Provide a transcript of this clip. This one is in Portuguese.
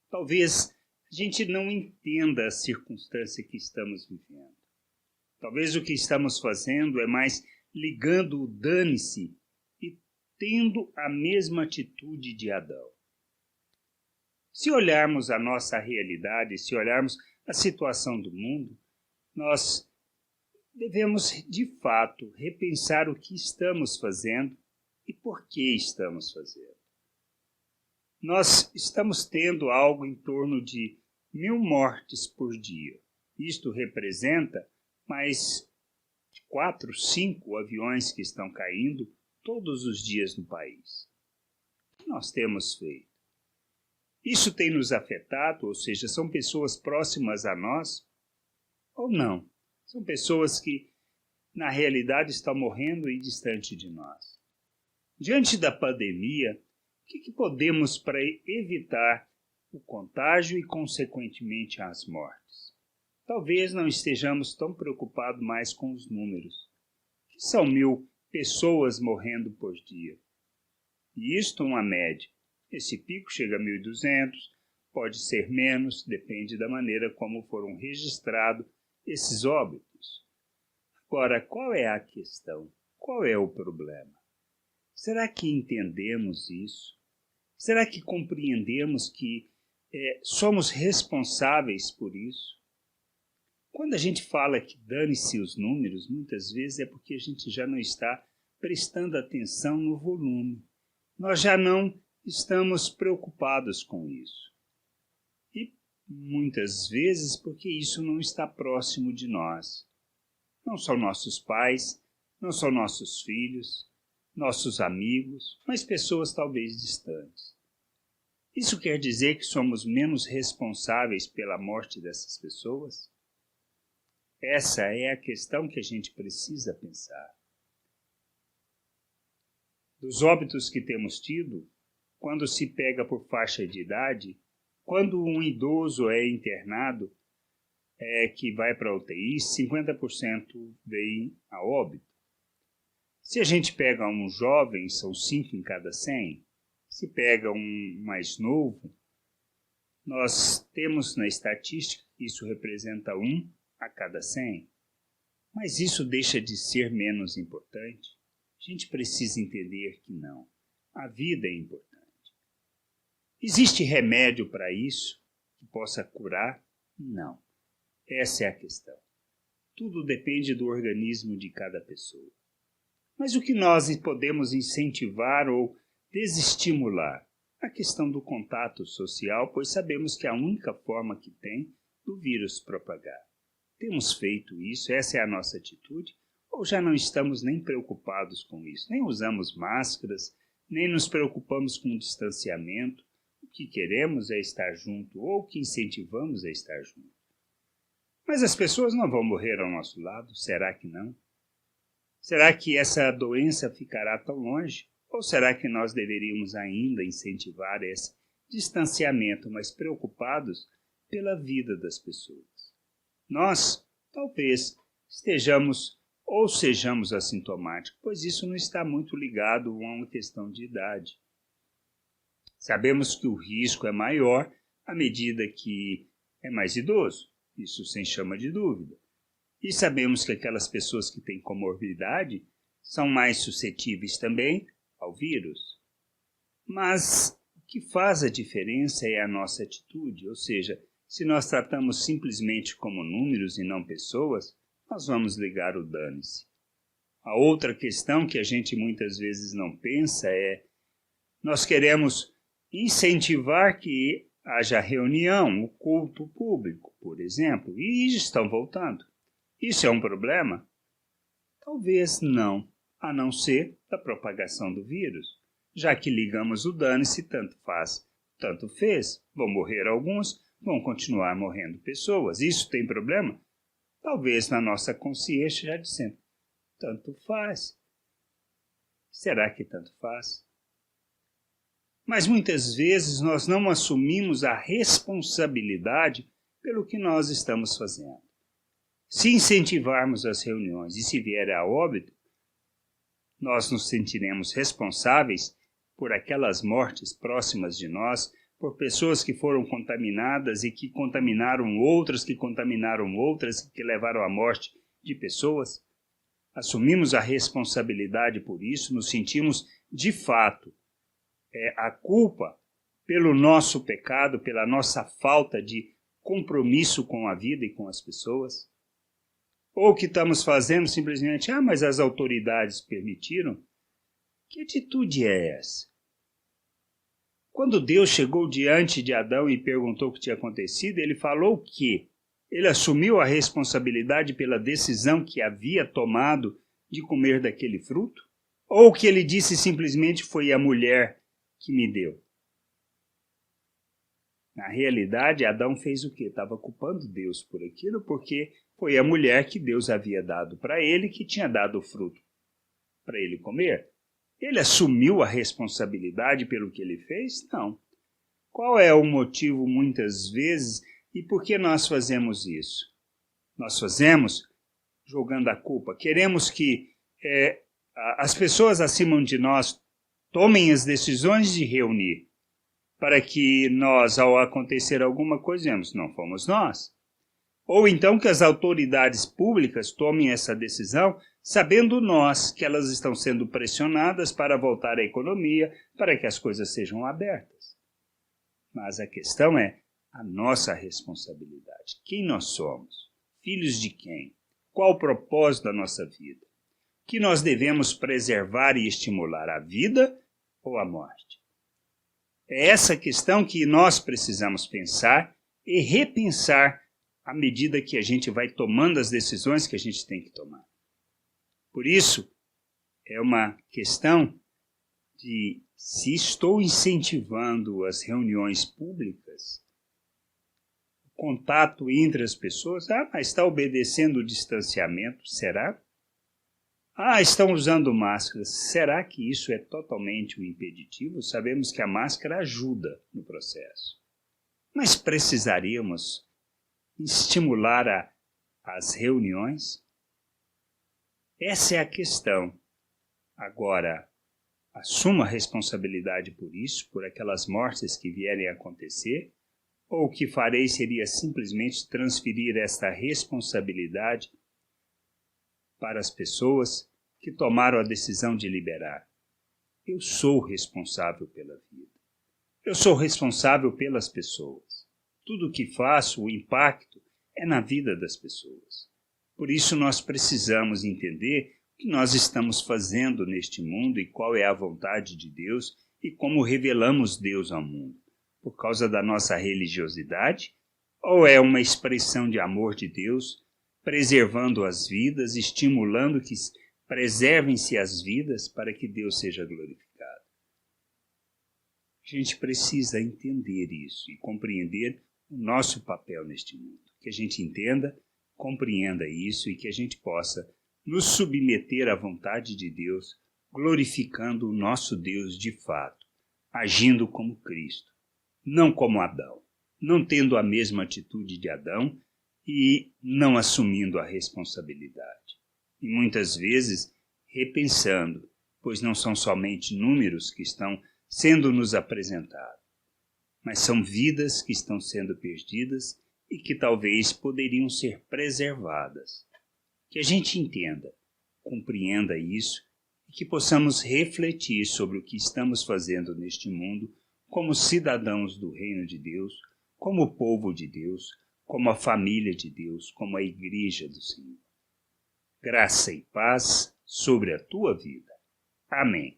Talvez a gente não entenda a circunstância que estamos vivendo. Talvez o que estamos fazendo é mais ligando o dane-se e tendo a mesma atitude de Adão. Se olharmos a nossa realidade, se olharmos a situação do mundo, nós devemos, de fato, repensar o que estamos fazendo e por que estamos fazendo. Nós estamos tendo algo em torno de 1.000 mortes por dia. Isto representa mais de 4, 5 aviões que estão caindo todos os dias no país. O que nós temos feito? Isso tem nos afetado, ou seja, são pessoas próximas a nós ou não? São pessoas que, na realidade, estão morrendo e distante de nós. Diante da pandemia, o que podemos para evitar o contágio e, consequentemente, as mortes? Talvez não estejamos tão preocupados mais com os números, que são 1.000 pessoas morrendo por dia. E isto uma média. Esse pico chega a 1.200, pode ser menos, depende da maneira como foram registrados esses óbitos. Agora, qual é a questão? Qual é o problema? Será que entendemos isso? Será que compreendemos que somos responsáveis por isso? Quando a gente fala que dane-se os números, muitas vezes é porque a gente já não está prestando atenção no volume. Nós já não estamos preocupados com isso. E muitas vezes porque isso não está próximo de nós. Não são nossos pais, não são nossos filhos, nossos amigos, mas pessoas talvez distantes. Isso quer dizer que somos menos responsáveis pela morte dessas pessoas? Essa é a questão que a gente precisa pensar. Dos óbitos que temos tido, quando se pega por faixa de idade, quando um idoso é internado, que vai para a UTI, 50% vem a óbito. Se a gente pega um jovem, são 5 em cada 100. Se pega um mais novo, nós temos na estatística que isso representa 1 a cada 100. Mas isso deixa de ser menos importante? A gente precisa entender que não. A vida é importante. Existe remédio para isso que possa curar? Não. Essa é a questão. Tudo depende do organismo de cada pessoa. Mas o que nós podemos incentivar ou desestimular? A questão do contato social, pois sabemos que é a única forma que tem do vírus propagar. Temos feito isso? Essa é a nossa atitude? Ou já não estamos nem preocupados com isso? Nem usamos máscaras, nem nos preocupamos com o distanciamento. O que queremos é estar junto, ou o que incentivamos é estar junto. Mas as pessoas não vão morrer ao nosso lado? Será que não? Será que essa doença ficará tão longe? Ou será que nós deveríamos ainda incentivar esse distanciamento, mas preocupados pela vida das pessoas? Nós, talvez, estejamos ou sejamos assintomáticos, pois isso não está muito ligado a uma questão de idade. Sabemos que o risco é maior à medida que é mais idoso, isso sem chama de dúvida. E sabemos que aquelas pessoas que têm comorbidade são mais suscetíveis também ao vírus. Mas o que faz a diferença é a nossa atitude, ou seja, se nós tratamos simplesmente como números e não pessoas, nós vamos ligar o dane-se. A outra questão que a gente muitas vezes não pensa é, nós queremos incentivar que haja reunião, o culto público, por exemplo, e estão voltando. Isso é um problema? Talvez não, a não ser da propagação do vírus. Já que ligamos o dane-se, tanto faz, tanto fez, vão morrer alguns, vão continuar morrendo pessoas. Isso tem problema? Talvez na nossa consciência já dizendo, tanto faz. Será que tanto faz? Mas muitas vezes nós não assumimos a responsabilidade pelo que nós estamos fazendo. Se incentivarmos as reuniões e se vier a óbito, nós nos sentiremos responsáveis por aquelas mortes próximas de nós, por pessoas que foram contaminadas e que contaminaram outras, que levaram à morte de pessoas. Assumimos a responsabilidade por isso, nos sentimos, de fato, a culpa pelo nosso pecado, pela nossa falta de compromisso com a vida e com as pessoas. Ou o que estamos fazendo simplesmente, mas as autoridades permitiram. Que atitude é essa? Quando Deus chegou diante de Adão e perguntou o que tinha acontecido, ele falou que ele assumiu a responsabilidade pela decisão que havia tomado de comer daquele fruto? Ou o que ele disse simplesmente foi a mulher que me deu? Na realidade, Adão fez o quê? Estava culpando Deus por aquilo, porque foi a mulher que Deus havia dado para ele, que tinha dado o fruto para ele comer. Ele assumiu a responsabilidade pelo que ele fez? Não. Qual é o motivo, muitas vezes, e por que nós fazemos isso? Nós fazemos jogando a culpa. Queremos que as pessoas acima de nós tomem as decisões de reunir, para que nós, ao acontecer alguma coisa, dizemos, não fomos nós. Ou então que as autoridades públicas tomem essa decisão, sabendo nós que elas estão sendo pressionadas para voltar à economia, para que as coisas sejam abertas. Mas a questão é a nossa responsabilidade. Quem nós somos? Filhos de quem? Qual o propósito da nossa vida? Que nós devemos preservar e estimular a vida ou a morte? É essa questão que nós precisamos pensar e repensar à medida que a gente vai tomando as decisões que a gente tem que tomar. Por isso, é uma questão de se estou incentivando as reuniões públicas, o contato entre as pessoas, mas está obedecendo o distanciamento, será? Estão usando máscaras, será que isso é totalmente um impeditivo? Sabemos que a máscara ajuda no processo, mas precisaríamos estimular as reuniões? Essa é a questão. Agora, assuma a responsabilidade por isso, por aquelas mortes que vierem a acontecer, ou o que farei seria simplesmente transferir esta responsabilidade para as pessoas que tomaram a decisão de liberar. Eu sou responsável pela vida. Eu sou responsável pelas pessoas. Tudo o que faço, o impacto, é na vida das pessoas. Por isso nós precisamos entender o que nós estamos fazendo neste mundo e qual é a vontade de Deus e como revelamos Deus ao mundo. Por causa da nossa religiosidade? Ou é uma expressão de amor de Deus, preservando as vidas, estimulando que preservem-se as vidas para que Deus seja glorificado? A gente precisa entender isso e compreender o nosso papel neste mundo. Que a gente entenda, compreenda isso e que a gente possa nos submeter à vontade de Deus, glorificando o nosso Deus de fato, agindo como Cristo, não como Adão, não tendo a mesma atitude de Adão e não assumindo a responsabilidade. E muitas vezes repensando, pois não são somente números que estão sendo nos apresentados, mas são vidas que estão sendo perdidas e que talvez poderiam ser preservadas. Que a gente entenda, compreenda isso e que possamos refletir sobre o que estamos fazendo neste mundo como cidadãos do reino de Deus, como povo de Deus, como a família de Deus, como a igreja do Senhor. Graça e paz sobre a tua vida. Amém.